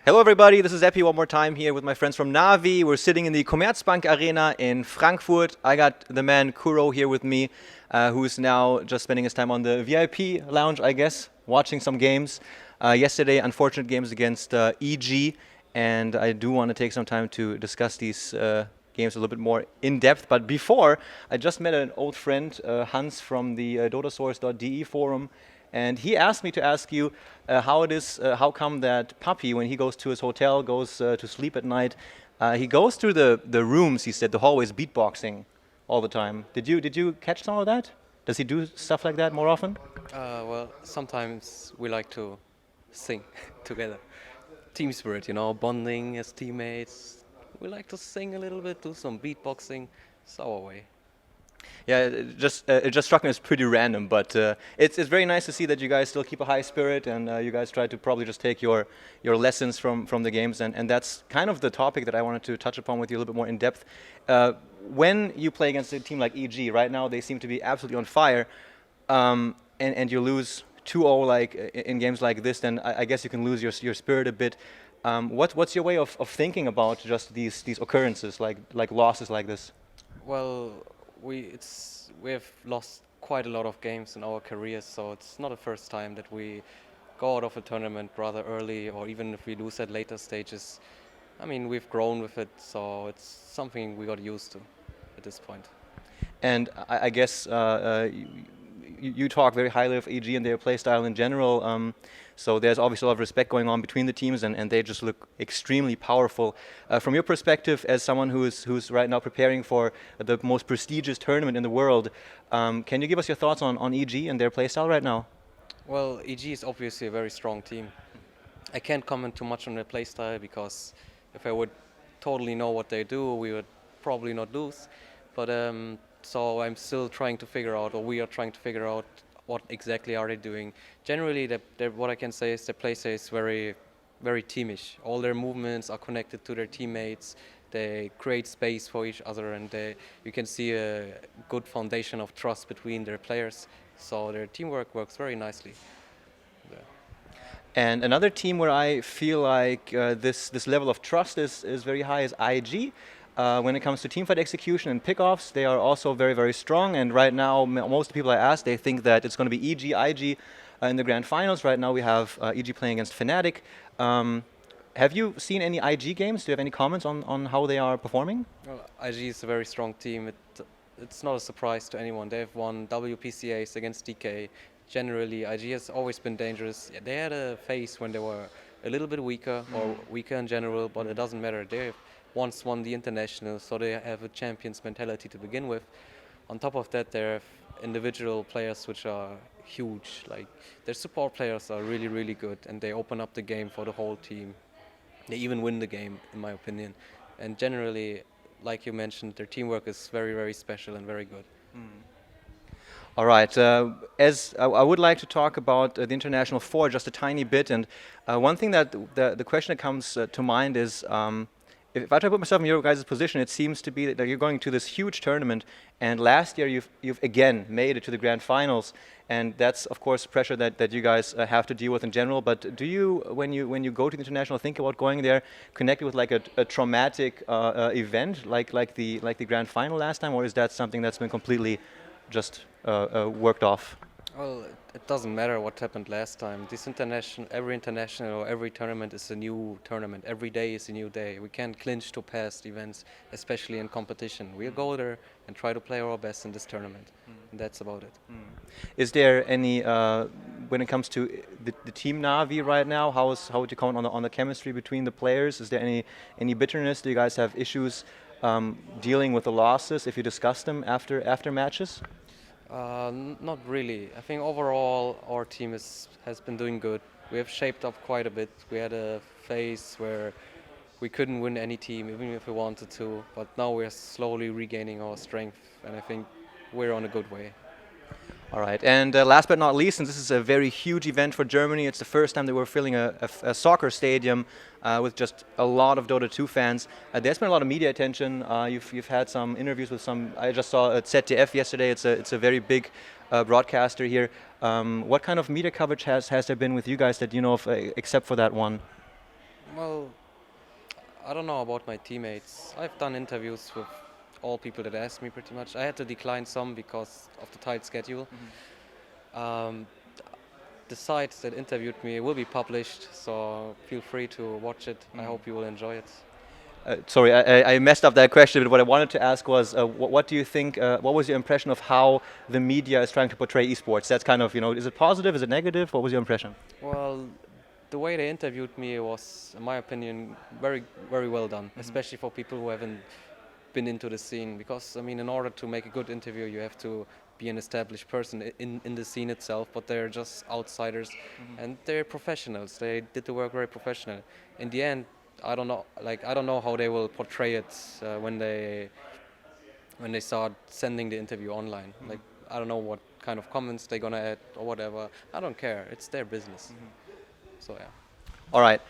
Hello everybody, this is Epi one more time here with my friends from Navi. We're sitting in the Commerzbank Arena in Frankfurt. I got the man Kuro here with me, who's now just spending his time on the VIP lounge, I guess, watching some games. Yesterday, unfortunate games against EG, and I do want to take some time to discuss these games a little bit more in depth. But before, I just met an old friend, Hans from the dotasource.de forum, and he asked me to ask you how it is, how come that Puppy, when he goes to his hotel, goes to sleep at night, he goes through the rooms, he said, the hallways beatboxing all the time. Did you catch some of that? Does he do stuff like that more often? Well, sometimes we like to sing together. Team spirit, bonding as teammates. We like to sing a little bit, do some beatboxing. It's our way. Yeah, it just struck me as pretty random, but it's very nice to see that you guys still keep a high spirit and you guys try to probably just take your lessons from the games, and that's kind of the topic that I wanted to touch upon with you a little bit more in depth. When you play against a team like EG, right now they seem to be absolutely on fire, and you lose 2-0 like in games like this, then I guess you can lose your spirit a bit. What's your way of thinking about just these occurrences, like losses like this? Well, we have lost quite a lot of games in our careers, so it's not the first time that we go out of a tournament rather early, or even if we lose at later stages. I mean, we've grown with it, so it's something we got used to at this point. And I guess you talk very highly of EG and their play style in general. So there's obviously a lot of respect going on between the teams, and they just look extremely powerful. From your perspective, as someone who's right now preparing for the most prestigious tournament in the world, can you give us your thoughts on EG and their play style right now? Well, EG is obviously a very strong team. I can't comment too much on their playstyle because if I would totally know what they do, we would probably not lose. But so I'm still trying to figure out, or we are trying to figure out what exactly are they doing. Generally, what I can say is their playstyle is very, very teamish. All their movements are connected to their teammates. They create space for each other, and you can see a good foundation of trust between their players. So their teamwork works very nicely. Yeah. And another team where I feel like this level of trust is very high is IG. When it comes to teamfight execution and pickoffs, they are also very, very strong. And right now, most of the people I ask, they think that it's going to be EG, IG in the grand finals. Right now, we have EG playing against Fnatic. Have you seen any IG games? Do you have any comments on how they are performing? Well, IG is a very strong team. It's not a surprise to anyone. They've won WPCAs against DK. Generally, IG has always been dangerous. Yeah, they had a phase when they were a little bit weaker, or weaker in general, but it doesn't matter. They've once won the international, so they have a champion's mentality to begin with. On top of that, they have individual players which are huge. Like, their support players are really, really good, and they open up the game for the whole team. They even win the game, in my opinion. And generally, like you mentioned, their teamwork is very, very special and very good. All right. As I would like to talk about the International Four just a tiny bit, and one thing that the question that comes to mind is, if I try to put myself in your guys' position, it seems to be that you're going to this huge tournament, and last year you've again made it to the grand finals, and that's of course pressure that you guys have to deal with in general. But do you, when you go to the international, think about going there, connect with like a traumatic event like the grand final last time, or is that something that's been completely just worked off? Well, it doesn't matter what happened last time. Every international or every tournament is a new tournament. Every day is a new day. We can't clinch to past events, especially in competition. We'll go there and try to play our best in this tournament. And that's about it. Is there any, when it comes to the team Navi right now, how would you comment on the chemistry between the players? Is there any bitterness? Do you guys have issues dealing with the losses if you discuss them after matches? Not really. I think overall our team has been doing good. We have shaped up quite a bit. We had a phase where we couldn't win any team, even if we wanted to, but now we're slowly regaining our strength, and I think we're on a good way. All right, and last but not least, since this is a very huge event for Germany, it's the first time that we're filling a soccer stadium with just a lot of Dota 2 fans. There's been a lot of media attention. You've had some interviews with some. I just saw at ZDF yesterday. It's a very big broadcaster here. What kind of media coverage has there been with you guys that you know of, except for that one? Well, I don't know about my teammates. I've done interviews with all people that asked me pretty much. I had to decline some because of the tight schedule. Um, the sites that interviewed me will be published, so feel free to watch it. I hope you will enjoy it. Sorry, I messed up that question, but what I wanted to ask was, what do you think, what was your impression of how the media is trying to portray esports? That's kind of, is it positive, is it negative? What was your impression? Well, the way they interviewed me was, in my opinion, very, very well done, especially for people who haven't been into the scene. Because, I mean, in order to make a good interview, you have to be an established person in the scene itself, but they're just outsiders and they're professionals. They did the work very professional. In the end, I don't know how they will portray it when they start sending the interview online. Like, I don't know what kind of comments they're gonna add or whatever. I don't care. It's their business. So yeah. All right.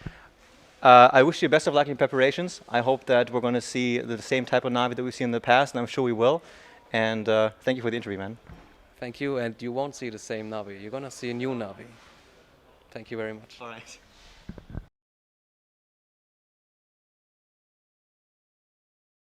I wish you best of luck in preparations. I hope that we're going to see the same type of Navi that we've seen in the past, and I'm sure we will. And thank you for the interview, man. Thank you, and you won't see the same Navi. You're gonna see a new Navi. Thank you very much. All right.